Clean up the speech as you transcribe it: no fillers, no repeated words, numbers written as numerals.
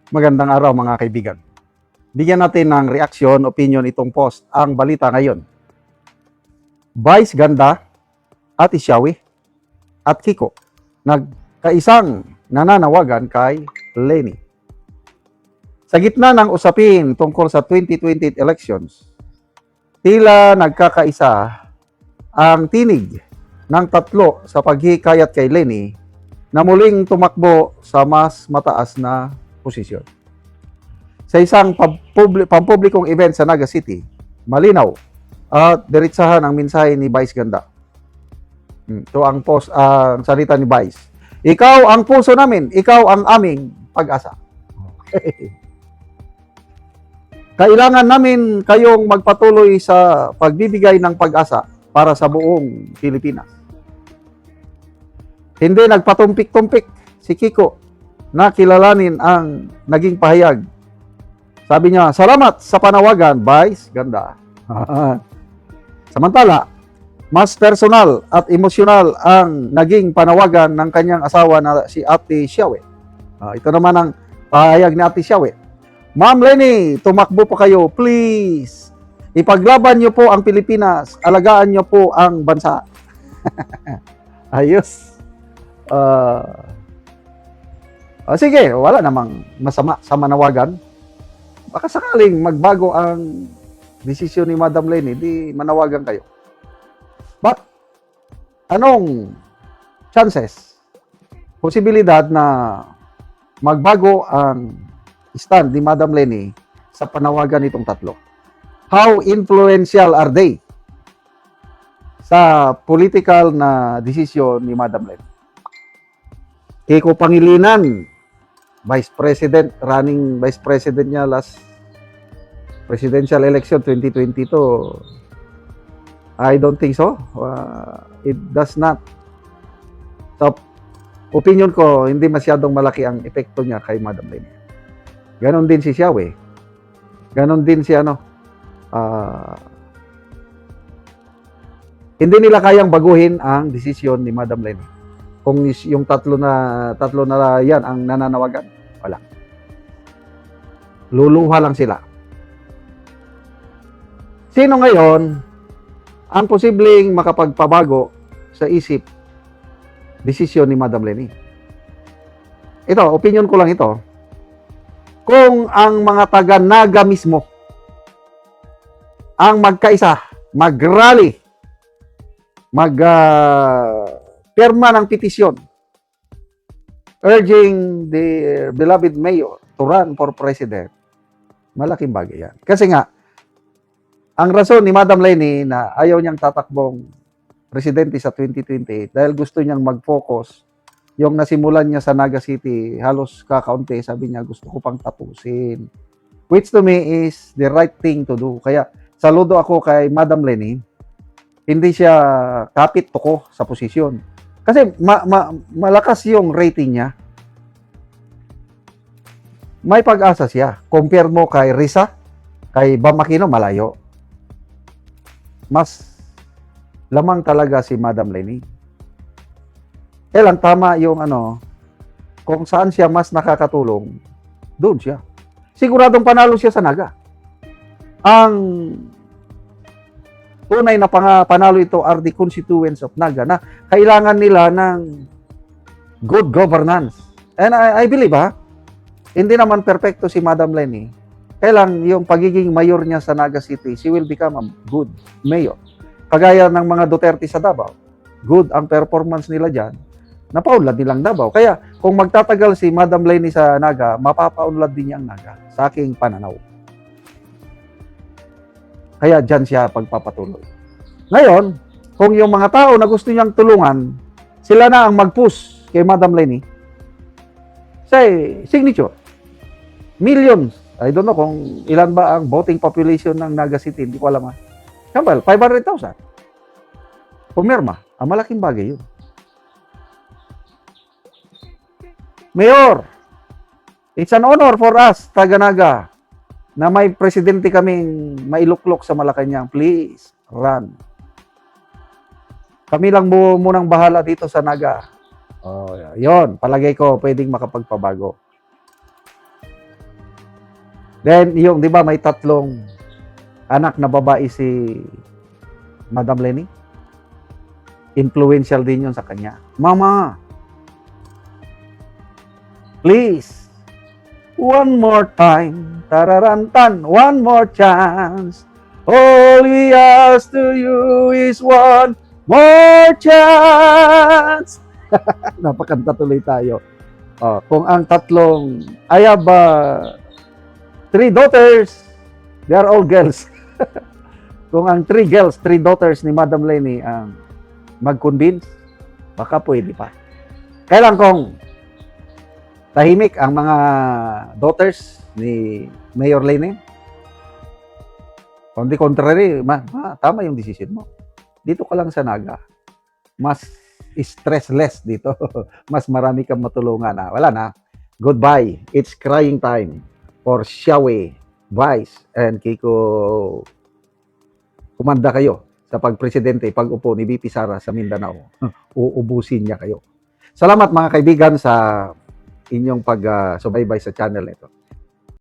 Magandang araw mga kaibigan. Bigyan natin ng reaksyon, opinion itong post. Ang balita ngayon. Vice Ganda, Ate Shawi, at Kiko nagkaisang nananawagan kay Lenny. Sa gitna ng usapin tungkol sa 2020 elections, tila nagkakaisa ang tinig ng tatlo sa paghikayat kay Lenny na muling tumakbo sa mas mataas na posisyon. Sa isang pampublikong event sa Naga City, malinaw at diretsahan ang mensahe ni Vice Ganda. Ito ang ang salita ni Vice. Ikaw ang puso namin, ikaw ang aming pag-asa. Okay. Kailangan namin kayong magpatuloy sa pagbibigay ng pag-asa para sa buong Pilipinas. Hindi nagpatumpik-tumpik si Kiko na kilalanin ang naging pahayag. Sabi niya, salamat sa panawagan, Vice Ganda. Samantala, mas personal at emosyonal ang naging panawagan ng kanyang asawa na si Ate Shawi. Ito naman ang pahayag ni Ate Shawi. Ma'am Lenny, tumakbo po kayo, please. Ipaglaban niyo po ang Pilipinas. Alagaan niyo po ang bansa. Ayos. Sige, wala namang masama sa manawagan. Baka sakaling magbago ang desisyon ni Madam Lenny, di manawagan kayo. But, anong chances, posibilidad na magbago ang stand ni Madam Lenny sa panawagan nitong tatlo? How influential are they sa political na desisyon ni Madam Lenny? Kiko Pangilinan, Vice President, running Vice President niya last presidential election 2022. I don't think so. It does not. So, opinion ko, hindi masyadong malaki ang epekto niya kay Madam Lenny. Ganon din si Shawi. Ganon din si hindi nila kayang baguhin ang desisyon ni Madam Lenny. Kung yung tatlo na yan ang nananawagan, wala. Luluha lang sila. Sino ngayon ang posibleng makapagpabago sa isip, desisyon ni Madam Lenny? Ito, opinion ko lang ito. Kung ang mga taga-Naga mismo ang magkaisa, mag-rally, pirma ng petisyon urging the beloved mayor to run for president, malaking bagay yan. Kasi nga, ang rason ni Madam Lenny na ayaw niyang tatakbong presidente sa 2028 dahil gusto niyang mag-focus yung nasimulan niya sa Naga City, halos kakaunti, sabi niya, gusto ko pang tapusin. Which to me is the right thing to do. Kaya, saludo ako kay Madam Lenny, hindi siya kapit tuko sa posisyon. Kasi malakas yung rating niya. May pag-asa siya. Compare mo kay Risa, kay Bam Aquino, malayo. Mas lamang talaga si Madam Lenny. Lang tama yung kung saan siya mas nakakatulong, doon siya. Siguradong panalo siya sa Naga. Ang tunay na panalo ito are the constituents of Naga na kailangan nila ng good governance. And I believe, hindi naman perfecto si Madam Lenny. Kailang yung pagiging mayor niya sa Naga City, she will become a good mayor. Kagaya ng mga Duterte sa Davao, good ang performance nila dyan, napaunlad nilang Davao. Kaya kung magtatagal si Madam Lenny sa Naga, mapapaunlad din niya ang Naga sa aking pananaw. Kaya dyan siya pagpapatuloy. Ngayon, kung yung mga tao na gusto niyang tulungan, sila na ang mag-push kay Madam Lenny, say, signature. Millions. I don't know kung ilan ba ang voting population ng Naga City. Hindi ko alam. Sampal, 500,000. Pumirma. Ang malaking bagay yun. Mayor, it's an honor for us, taga-Naga, na may presidente kaming mailuklok sa Malacanang. Please, run. Kami lang munang bahala dito sa Naga. Yon, palagay ko pwedeng makapagpabago. Then, yung, di ba, may 3 anak na babae si Madam Lenny? Influential din yun sa kanya. Mama, please, one more time, tararantan, one more chance. All we ask to you is one more chance. Napakanta tuloy tayo. Kung ang 3, I have 3 daughters, they are all girls. Kung ang 3 girls, 3 daughters ni Madam Lenny ang mag-convince, baka pwede pa. Kailan kung tahimik ang mga daughters ni Mayor Lenny, on the contrary, tama yung decision mo. Dito ka lang sa Naga. Mas stressless dito. Mas marami kang matulungan. Wala na. Goodbye. It's crying time for Xiaowi, Vice, and Kiko. Kumanda kayo sa pagpresidente, pag-upo ni VP Sara sa Mindanao. Uubusin niya kayo. Salamat mga kaibigan sa inyong pag-subaybay sa channel nito.